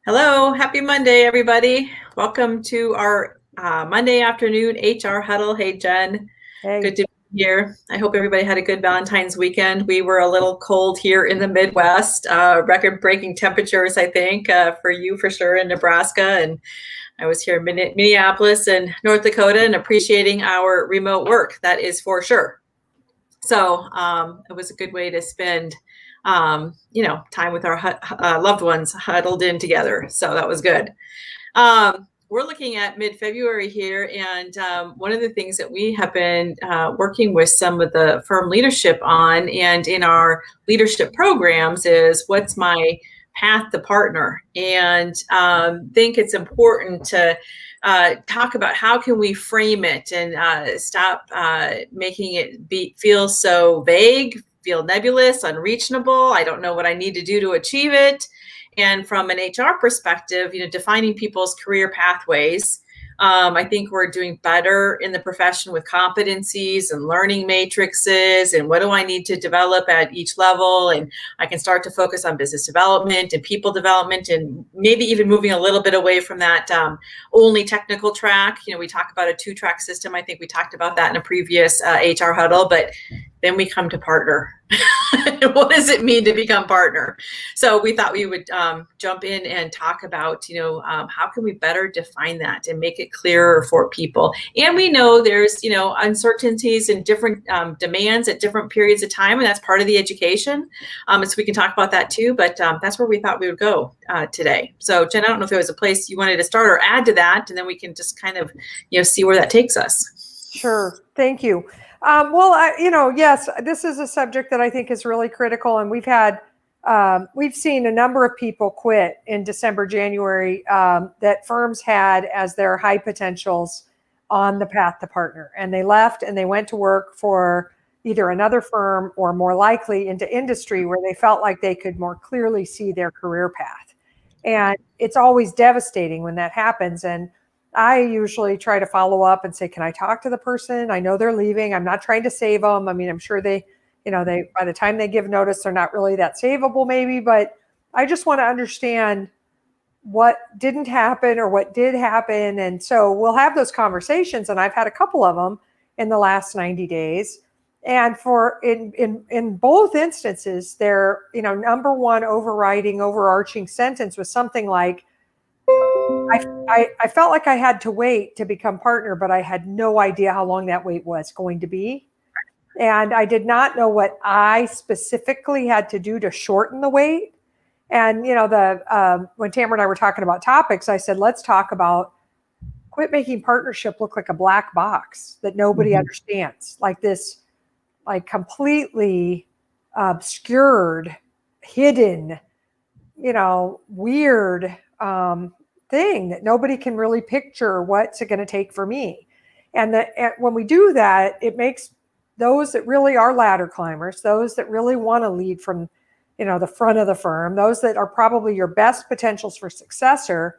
Hello, happy Monday, everybody. Welcome to our Monday afternoon HR Huddle. Hey, Jen, good Hey, to be here. I hope everybody had a good Valentine's weekend. We were a little cold here in the Midwest, record-breaking temperatures, I think, for you for sure in Nebraska. And I was here in Minneapolis and North Dakota and appreciating our remote work, that is for sure. So it was a good way to spend, time with our loved ones huddled in together. So that was good. We're looking at mid-February here, and one of the things that we have been working with some of the firm leadership on and in our leadership programs is what's my path to partner, and think it's important to talk about how can we frame it and stop making it feel so vague, feel nebulous, unreachable. I don't know what I need to do to achieve it. And from an HR perspective, defining people's career pathways. I think we're doing better in the profession with competencies and learning matrices and what do I need to develop at each level. And I can start to focus on business development and people development and maybe even moving a little bit away from that only technical track. We talk about a 2-track system. I think we talked about that in a previous HR huddle, but then we come to partner. What does it mean to become partner? So we thought we would jump in and talk about, how can we better define that and make it clearer for people? And we know there's, uncertainties and different demands at different periods of time, and that's part of the education. And so we can talk about that too, but that's where we thought we would go today. So Jen, I don't know if there was a place you wanted to start or add to that, and then we can just kind of, see where that takes us. sure. Thank you. Yes, this is a subject that I think is really critical, and we've seen a number of people quit in December, January that firms had as their high potentials on the path to partner, and they left and they went to work for either another firm or more likely into industry where they felt like they could more clearly see their career path. And it's always devastating when that happens. And I usually try to follow up and say, can I talk to the person? I know they're leaving. I'm not trying to save them. I mean, I'm sure they by the time they give notice, they're not really that savable maybe, but I just want to understand what didn't happen or what did happen. And so we'll have those conversations. And I've had a couple of them in the last 90 days. And for in both instances, their number one overarching sentence was something like, I felt like I had to wait to become partner, but I had no idea how long that wait was going to be. And I did not know what I specifically had to do to shorten the wait. And, when Tamera and I were talking about topics, I said, let's talk about quit making partnership look like a black box that nobody understands, like this, like completely obscured, hidden, weird thing that nobody can really picture what's it going to take for me. And when we do that, it makes those that really are ladder climbers, those that really want to lead from, the front of the firm, those that are probably your best potentials for successor,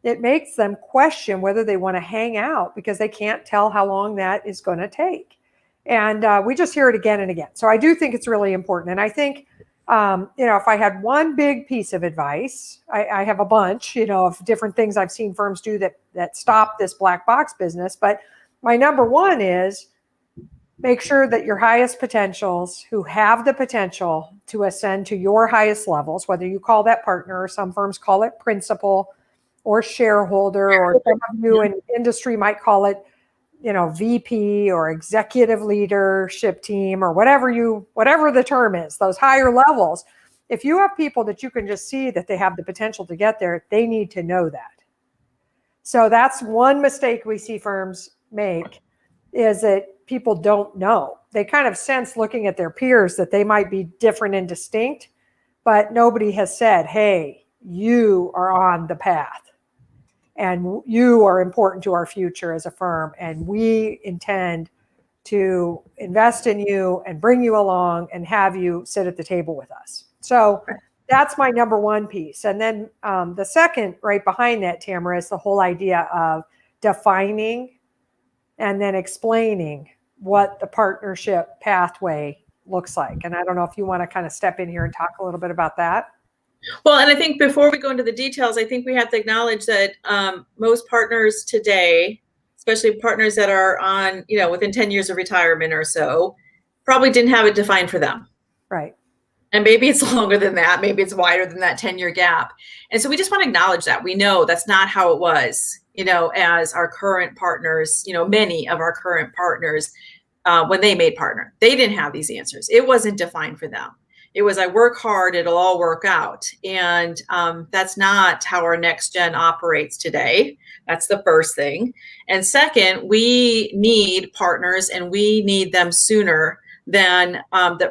it makes them question whether they want to hang out because they can't tell how long that is going to take. And we just hear it again and again. So I do think it's really important. And I think if I had one big piece of advice, I have a bunch, of different things I've seen firms do that stop this black box business. But my number one is make sure that your highest potentials who have the potential to ascend to your highest levels, whether you call that partner or some firms call it principal or shareholder, or some of you in industry might call it, VP or executive leadership team or whatever the term is, those higher levels. If you have people that you can just see that they have the potential to get there, they need to know that. So that's one mistake we see firms make, is that people don't know. They kind of sense looking at their peers that they might be different and distinct, but nobody has said, hey, you are on the path and you are important to our future as a firm, and we intend to invest in you and bring you along and have you sit at the table with us. So that's my number one piece. And then the second right behind that, Tamera, is the whole idea of defining and then explaining what the partnership pathway looks like. And I don't know if you want to kind of step in here and talk a little bit about that. Well, and I think before we go into the details, I think we have to acknowledge that most partners today, especially partners that are on, within 10 years of retirement or so, probably didn't have it defined for them. Right. And maybe it's longer than that. Maybe it's wider than that 10-year gap. And so we just want to acknowledge that. We know that's not how it was, as our current partners, many of our current partners, when they made partner, they didn't have these answers. It wasn't defined for them. It was, I work hard, it'll all work out. And that's not how our next gen operates today. That's the first thing. And second, we need partners, and we need them sooner than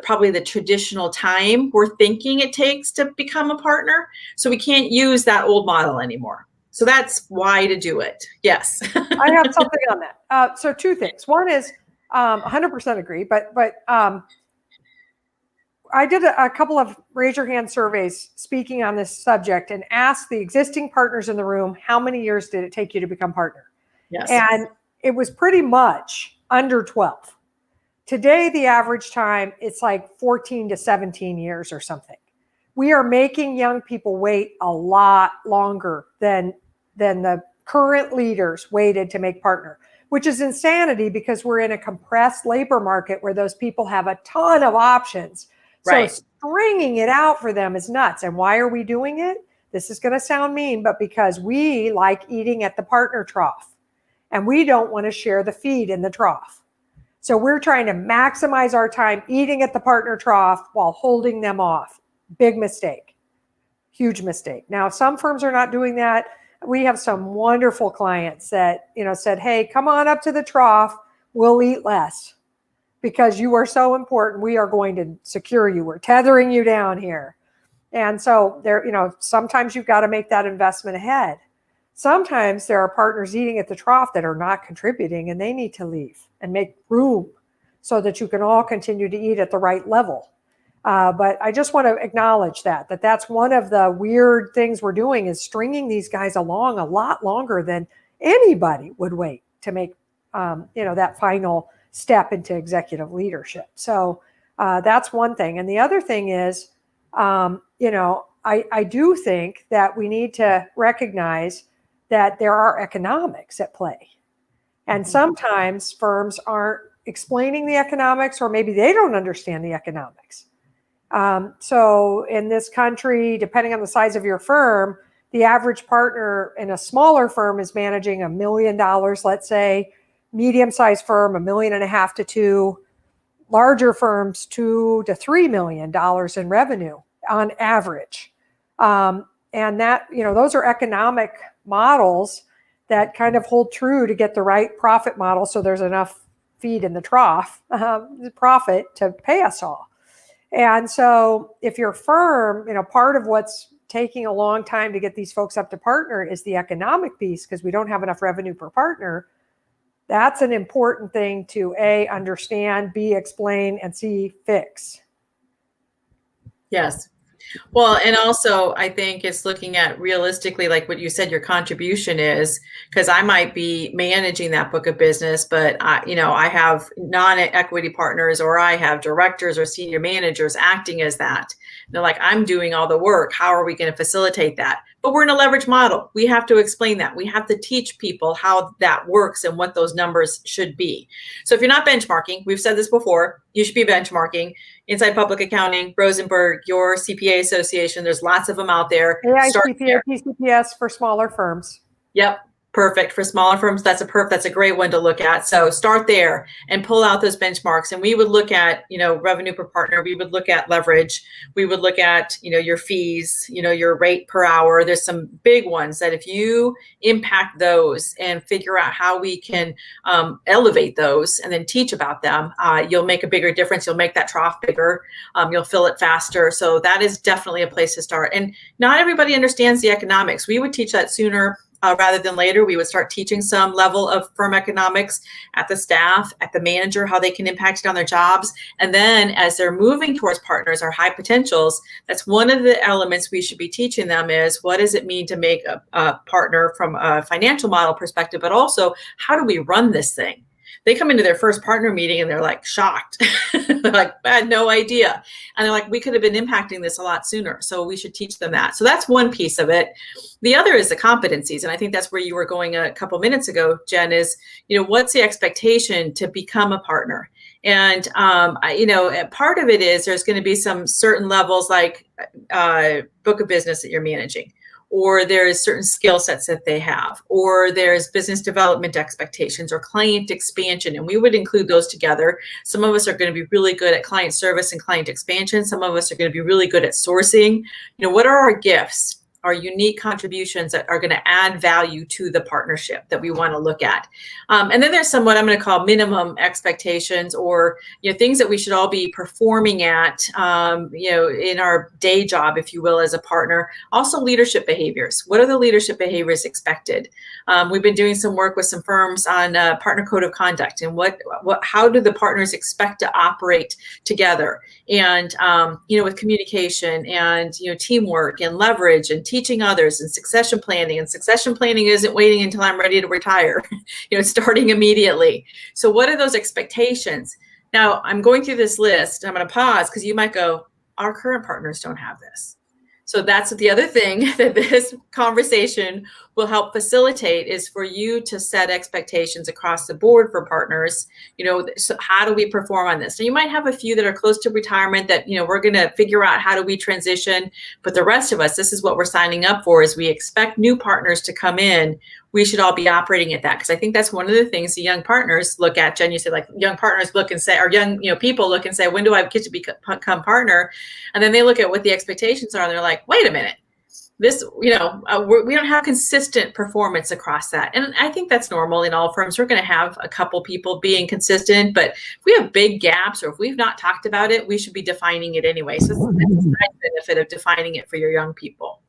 probably the traditional time we're thinking it takes to become a partner. So we can't use that old model anymore. So that's why to do it. Yes. I have something on that. So two things. One is 100% agree, but I did a couple of raise your hand surveys speaking on this subject and asked the existing partners in the room, how many years did it take you to become partner? Yes. And it was pretty much under 12. Today, the average time, it's like 14 to 17 years or something. We are making young people wait a lot longer than the current leaders waited to make partner, which is insanity because we're in a compressed labor market where those people have a ton of options. Right. So stringing it out for them is nuts. And why are we doing it? This is going to sound mean, but because we like eating at the partner trough and we don't want to share the feed in the trough. So we're trying to maximize our time eating at the partner trough while holding them off. Big mistake. Huge mistake. Now, some firms are not doing that. We have some wonderful clients that, said, hey, come on up to the trough. We'll eat less because you are so important. We are going to secure you. We're tethering you down here. And so there, sometimes you've got to make that investment ahead. Sometimes there are partners eating at the trough that are not contributing and they need to leave and make room so that you can all continue to eat at the right level. But I just want to acknowledge that's one of the weird things we're doing is stringing these guys along a lot longer than anybody would wait to make, that final step into executive leadership. So that's one thing. And the other thing is, I do think that we need to recognize that there are economics at play. And sometimes firms aren't explaining the economics, or maybe they don't understand the economics. So in this country, depending on the size of your firm, the average partner in a smaller firm is managing $1 million, let's say, medium-sized firm, $1.5 million to $2 million, larger firms, $2 to $3 million in revenue on average. And that, those are economic models that kind of hold true to get the right profit model. So there's enough feed in the trough, profit to pay us all. And so if your firm, part of what's taking a long time to get these folks up to partner is the economic piece because we don't have enough revenue per partner. That's an important thing to A, understand, B, explain, and C, fix. Yes. Well, and also I think it's looking at realistically, like what you said, your contribution is, because I might be managing that book of business, but I have non-equity partners, or I have directors or senior managers acting as that. And they're like, I'm doing all the work. How are we going to facilitate that? But we're in a leverage model. We have to explain that. We have to teach people how that works and what those numbers should be. So if you're not benchmarking, we've said this before, you should be benchmarking. Inside Public Accounting, Rosenberg, your CPA association, there's lots of them out there. AICPA, PCPS for smaller firms. Yep. Perfect. For smaller firms, that's a great one to look at. So start there and pull out those benchmarks. And we would look at, revenue per partner. We would look at leverage. We would look at, your fees, your rate per hour. There's some big ones that if you impact those and figure out how we can elevate those and then teach about them, you'll make a bigger difference. You'll make that trough bigger. You'll fill it faster. So that is definitely a place to start. And not everybody understands the economics. We would teach that sooner rather than later. We would start teaching some level of firm economics at the staff, at the manager, how they can impact it on their jobs. And then as they're moving towards partners or high potentials, that's one of the elements we should be teaching them is what does it mean to make a partner from a financial model perspective, but also how do we run this thing? They come into their first partner meeting and they're like shocked. They're like, I had no idea. And they're like, we could have been impacting this a lot sooner. So we should teach them that. So that's one piece of it. The other is the competencies. And I think that's where you were going a couple minutes ago, Jen, is, what's the expectation to become a partner? And, part of it is there's going to be some certain levels like book of business that you're managing, or there's certain skill sets that they have, or there's business development expectations or client expansion. And we would include those together. Some of us are going to be really good at client service and client expansion. Some of us are going to be really good at sourcing. What are our gifts? Our unique contributions that are going to add value to the partnership that we want to look at. And then there's some what I'm going to call minimum expectations, or things that we should all be performing at in our day job, if you will, as a partner. Also leadership behaviors. What are the leadership behaviors expected? We've been doing some work with some firms on partner code of conduct, and how do the partners expect to operate together, and with communication and teamwork and leverage and teaching others and succession planning. And succession planning isn't waiting until I'm ready to retire, starting immediately. So what are those expectations? Now I'm going through this list. I'm going to pause because you might go, our current partners don't have this. So that's the other thing that this conversation will help facilitate, is for you to set expectations across the board for partners. So how do we perform on this? So you might have a few that are close to retirement that, we're going to figure out how do we transition. But the rest of us, this is what we're signing up for, is we expect new partners to come in. We should all be operating at that, because I think that's one of the things the young partners look at. Jen, you said like young partners look and say, or young people look and say, when do I get to become partner? And then they look at what the expectations are and they're like, wait a minute, this, we don't have consistent performance across that. And I think that's normal in all firms. We're going to have a couple people being consistent, but if we have big gaps, or if we've not talked about it, we should be defining it anyway. So it's a side benefit of defining it for your young people.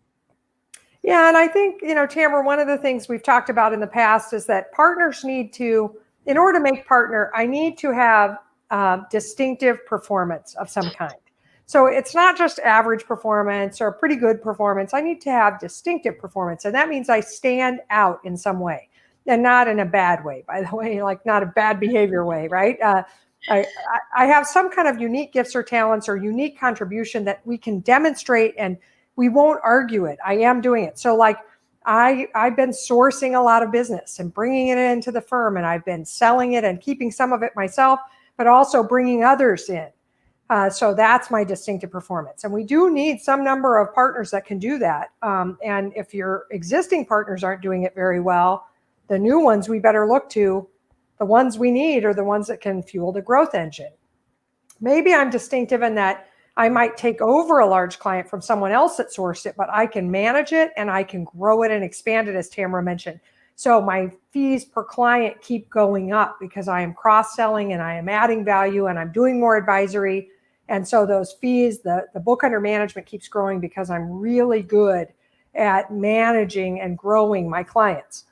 Yeah, and I think, Tamera, one of the things we've talked about in the past is that partners need to, in order to make partner, I need to have distinctive performance of some kind. So it's not just average performance or pretty good performance. I need to have distinctive performance. And that means I stand out in some way, and not in a bad way, by the way, like not a bad behavior way, right? I have some kind of unique gifts or talents or unique contribution that we can demonstrate, and we won't argue it. I am doing it. So like I've been sourcing a lot of business and bringing it into the firm, and I've been selling it and keeping some of it myself, but also bringing others in. So that's my distinctive performance. And we do need some number of partners that can do that. And if your existing partners aren't doing it very well, the new ones we better look to. The ones we need are the ones that can fuel the growth engine. Maybe I'm distinctive in that I might take over a large client from someone else that sourced it, but I can manage it and I can grow it and expand it, as Tamera mentioned. So my fees per client keep going up because I am cross-selling and I am adding value and I'm doing more advisory. And so those fees, the book under management keeps growing because I'm really good at managing and growing my clients.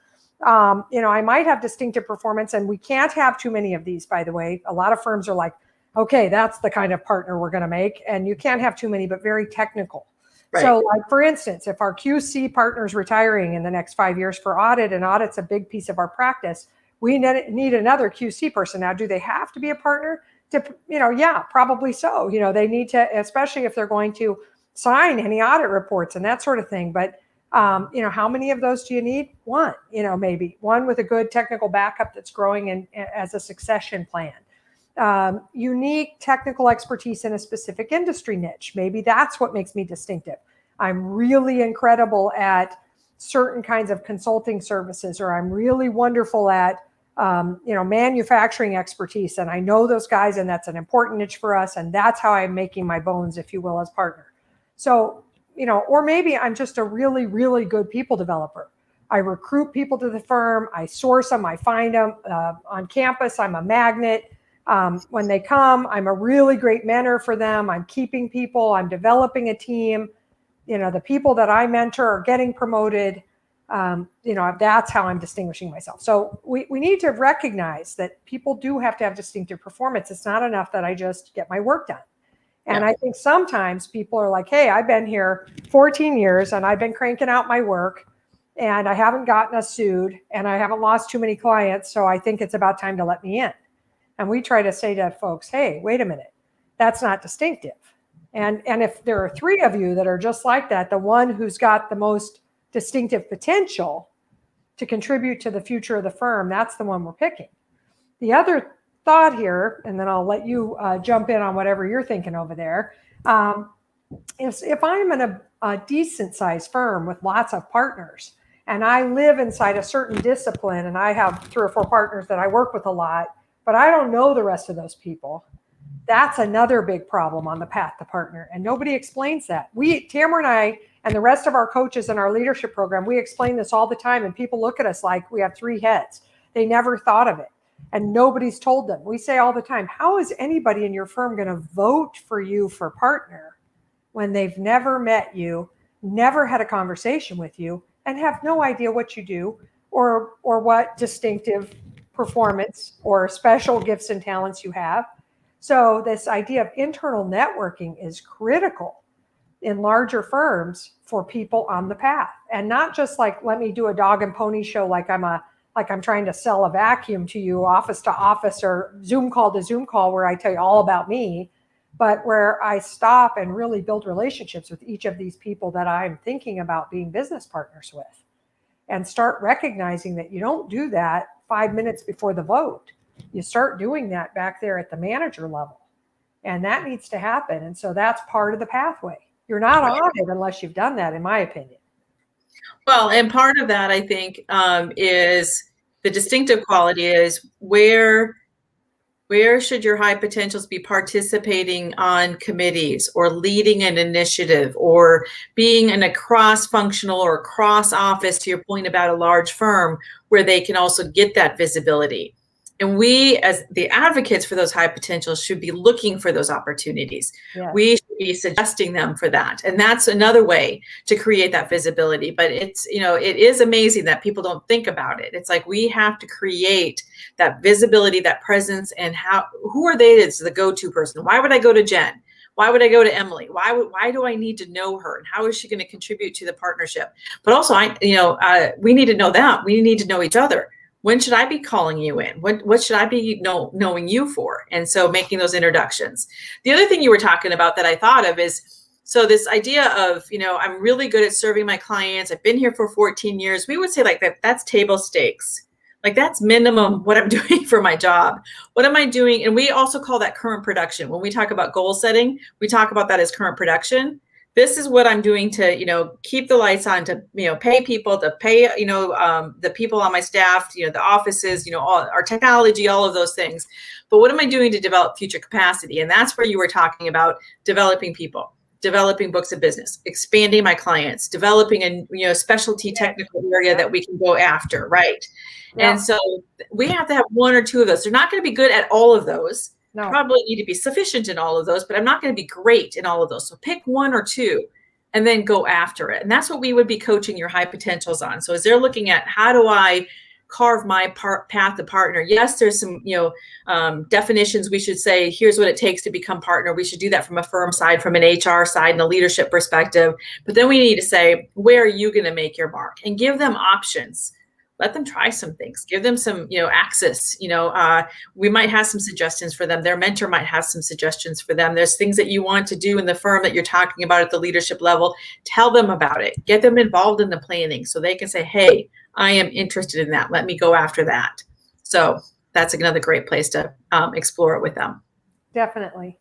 I might have distinctive performance, and we can't have too many of these, by the way. A lot of firms are like, okay, that's the kind of partner we're going to make. And you can't have too many, but very technical. Right. So like, for instance, if our QC partner is retiring in the next 5 years for audit, and audit's a big piece of our practice, we need another QC person. Now, do they have to be a partner? Yeah, probably so. They need to, especially if they're going to sign any audit reports and that sort of thing. But, how many of those do you need? One, maybe one with a good technical backup that's growing as a succession plan. Unique technical expertise in a specific industry niche. Maybe that's what makes me distinctive. I'm really incredible at certain kinds of consulting services, or I'm really wonderful at manufacturing expertise, and I know those guys, and that's an important niche for us, and that's how I'm making my bones, if you will, as partner. So, or maybe I'm just a really, really good people developer. I recruit people to the firm, I source them, I find them on campus. I'm a magnet. When they come, I'm a really great mentor for them. I'm keeping people, I'm developing a team. The people that I mentor are getting promoted. That's how I'm distinguishing myself. So we need to recognize that people do have to have distinctive performance. It's not enough that I just get my work done. And I think sometimes people are like, hey, I've been here 14 years and I've been cranking out my work, and I haven't gotten us sued, and I haven't lost too many clients, so I think it's about time to let me in. And we try to say to folks, hey, wait a minute, that's not distinctive. And if there are 3 of you that are just like that, the one who's got the most distinctive potential to contribute to the future of the firm, that's the one we're picking. The other thought here, and then I'll let you jump in on whatever you're thinking over there, is if I'm in a decent sized firm with lots of partners, and I live inside a certain discipline, and I have 3 or 4 partners that I work with a lot, but I don't know the rest of those people, that's another big problem on the path to partner. And nobody explains that. Tamera and I, and the rest of our coaches in our leadership program, we explain this all the time, and people look at us like we have 3 heads. They never thought of it, and nobody's told them. We say all the time, how is anybody in your firm going to vote for you for partner when they've never met you, never had a conversation with you, and have no idea what you do or what distinctive performance or special gifts and talents you have? So this idea of internal networking is critical in larger firms for people on the path, and not just like, let me do a dog and pony show like I'm trying to sell a vacuum to you, office to office or Zoom call to Zoom call, where I tell you all about me, but where I stop and really build relationships with each of these people that I'm thinking about being business partners with, and start recognizing that you don't do that 5 minutes before the vote. You start doing that back there at the manager level, and that needs to happen. And so that's part of the pathway. You're not on it unless you've done that, in my opinion. Well, and part of that, I think, is the distinctive quality is where should your high potentials be participating on committees or leading an initiative or being in a cross-functional or cross-office, to your point about a large firm, where they can also get that visibility. And we, as the advocates for those high potentials, should be looking for those opportunities. Yes. We should be suggesting them for that. And that's another way to create that visibility. But it's, it is amazing that people don't think about it. It's like we have to create that visibility, that presence, and who are they as the go-to person? Why would I go to Jen? Why would I go to Emily? Why do I need to know her? And how is she going to contribute to the partnership? But also, we need to know that. We need to know each other. When should I be calling you in? What should I be knowing you for? And so making those introductions. The other thing you were talking about that I thought of is, so this idea of, I'm really good at serving my clients. I've been here for 14 years. We would say like that's table stakes. Like that's minimum what I'm doing for my job. What am I doing? And we also call that current production. When we talk about goal setting, we talk about that as current production. This is what I'm doing to, keep the lights on, to, pay people, to pay, the people on my staff, the offices, all our technology, all of those things. But what am I doing to develop future capacity? And that's where you were talking about developing people, developing books of business, expanding my clients, developing a, specialty technical area that we can go after. Right. Yeah. And so we have to have 1 or 2 of those. They're not going to be good at all of those. No. Probably need to be sufficient in all of those, but I'm not going to be great in all of those. So pick 1 or 2 and then go after it. And that's what we would be coaching your high potentials on. So as they're looking at, how do I carve my path to partner? Yes, there's some, definitions. We should say, here's what it takes to become partner. We should do that from a firm side, from an HR side and a leadership perspective. But then we need to say, where are you going to make your mark? And give them options. Let them try some things, give them some, access, we might have some suggestions for them. Their mentor might have some suggestions for them. There's things that you want to do in the firm that you're talking about at the leadership level. Tell them about it, get them involved in the planning so they can say, hey, I am interested in that. Let me go after that. So that's another great place to explore it with them. Definitely.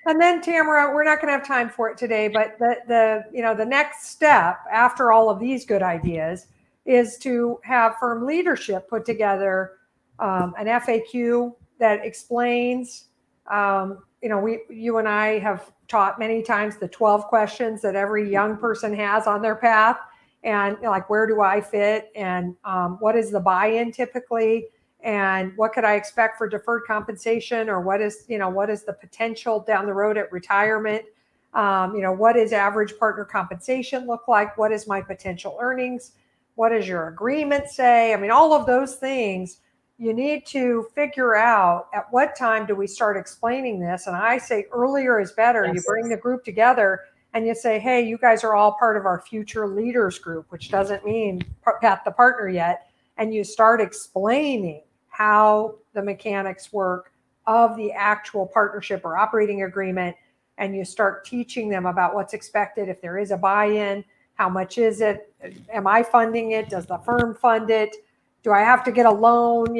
And then Tamera, we're not going to have time for it today, but the next step after all of these good ideas is to have firm leadership put together an FAQ that explains, you and I have taught many times the 12 questions that every young person has on their path, and like, where do I fit, and what is the buy-in typically, and what could I expect for deferred compensation, or what is the potential down the road at retirement, what does average partner compensation look like, what is my potential earnings, what does your agreement say? I mean, all of those things you need to figure out. At what time do we start explaining this? And I say earlier is better. Yes. You bring the group together and you say, hey, you guys are all part of our future leaders group, which doesn't mean Pat the partner yet, and you start explaining how the mechanics work of the actual partnership or operating agreement, and you start teaching them about what's expected, if there is a buy-in, how much is it, am I funding it, does the firm fund it, do I have to get a loan,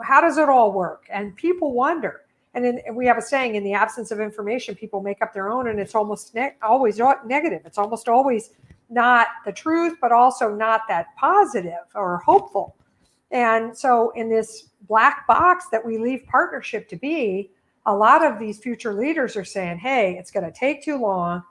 how does it all work? And people wonder. And we have a saying, in the absence of information, people make up their own, and it's almost always negative. It's almost always not the truth, but also not that positive or hopeful. And so in this black box that we leave partnership to be, a lot of these future leaders are saying, hey, it's going to take too long.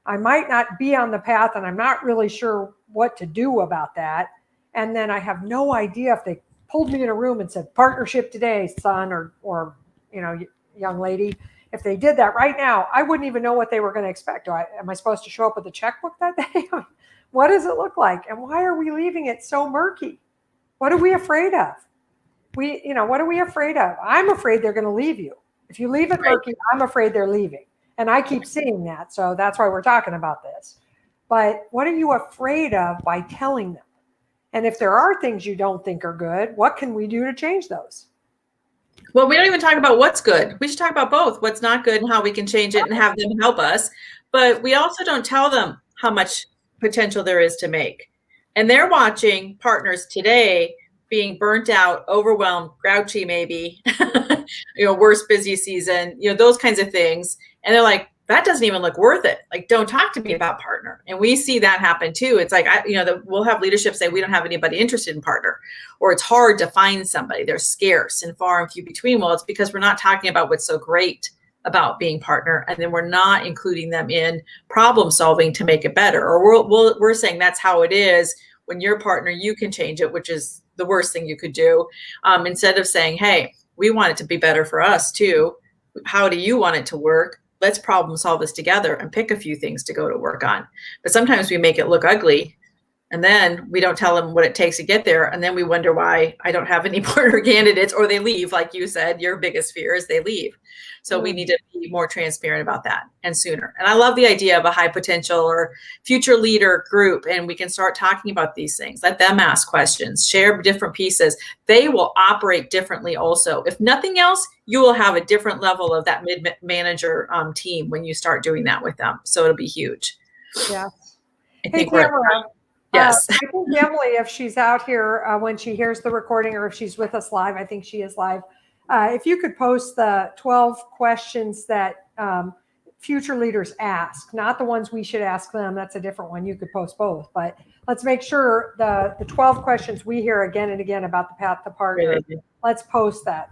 I might not be on the path, and I'm not really sure what to do about that. And then I have no idea if they pulled me in a room and said, partnership today, son, or young lady, if they did that right now, I wouldn't even know what they were going to expect. Am I supposed to show up with a checkbook that day? What does it look like? And why are we leaving it so murky? What are we afraid of? What are we afraid of? I'm afraid they're going to leave you. If you leave it murky, I'm afraid they're leaving. And I keep seeing that. So that's why we're talking about this. But what are you afraid of by telling them? And if there are things you don't think are good, what can we do to change those? Well, we don't even talk about what's good. We should talk about both, what's not good and how we can change it and have them help us. But we also don't tell them how much potential there is to make. And they're watching partners today being burnt out, overwhelmed, grouchy, maybe, worst busy season, those kinds of things. And they're like, that doesn't even look worth it. Like, don't talk to me about partner. And we see that happen too. It's like, we'll have leadership say, we don't have anybody interested in partner, or it's hard to find somebody. They're scarce and far and few between. Well, it's because we're not talking about what's so great about being partner. And then we're not including them in problem solving to make it better. Or we're saying that's how it is. When you're partner, you can change it, which is the worst thing you could do. Instead of saying, hey, we want it to be better for us too. How do you want it to work? Let's problem solve this together and pick a few things to go to work on. But sometimes we make it look ugly, and then we don't tell them what it takes to get there. And then we wonder why I don't have any partner candidates, or they leave. Like you said, your biggest fear is they leave. So we need to be more transparent about that and sooner. And I love the idea of a high potential or future leader group. And we can start talking about these things. Let them ask questions, share different pieces. They will operate differently also. If nothing else, you will have a different level of that mid-manager team when you start doing that with them. So it'll be huge. Yeah. Hey, Tamera. Yes. I think Emily, if she's out here when she hears the recording, or if she's with us live, I think she is live. If you could post the 12 questions that future leaders ask, not the ones we should ask them. That's a different one. You could post both, but let's make sure the 12 questions we hear again and again about the path to partner. Let's post that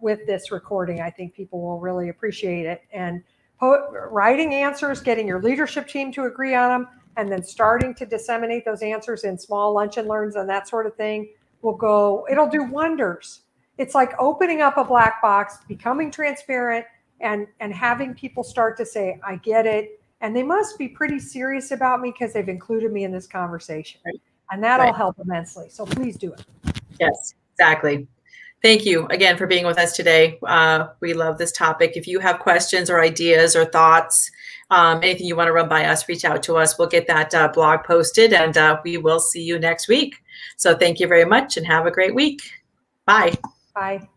with this recording. I think people will really appreciate it. And writing answers, getting your leadership team to agree on them, and then starting to disseminate those answers in small lunch and learns and that sort of thing it'll do wonders. It's like opening up a black box, becoming transparent, and having people start to say, I get it. And they must be pretty serious about me because they've included me in this conversation. Right. And that'll help immensely. So please do it. Yes, exactly. Thank you again for being with us today. We love this topic. If you have questions or ideas or thoughts, anything you want to run by us, reach out to us. We'll get that blog posted, and we will see you next week. So thank you very much and have a great week. Bye. Bye.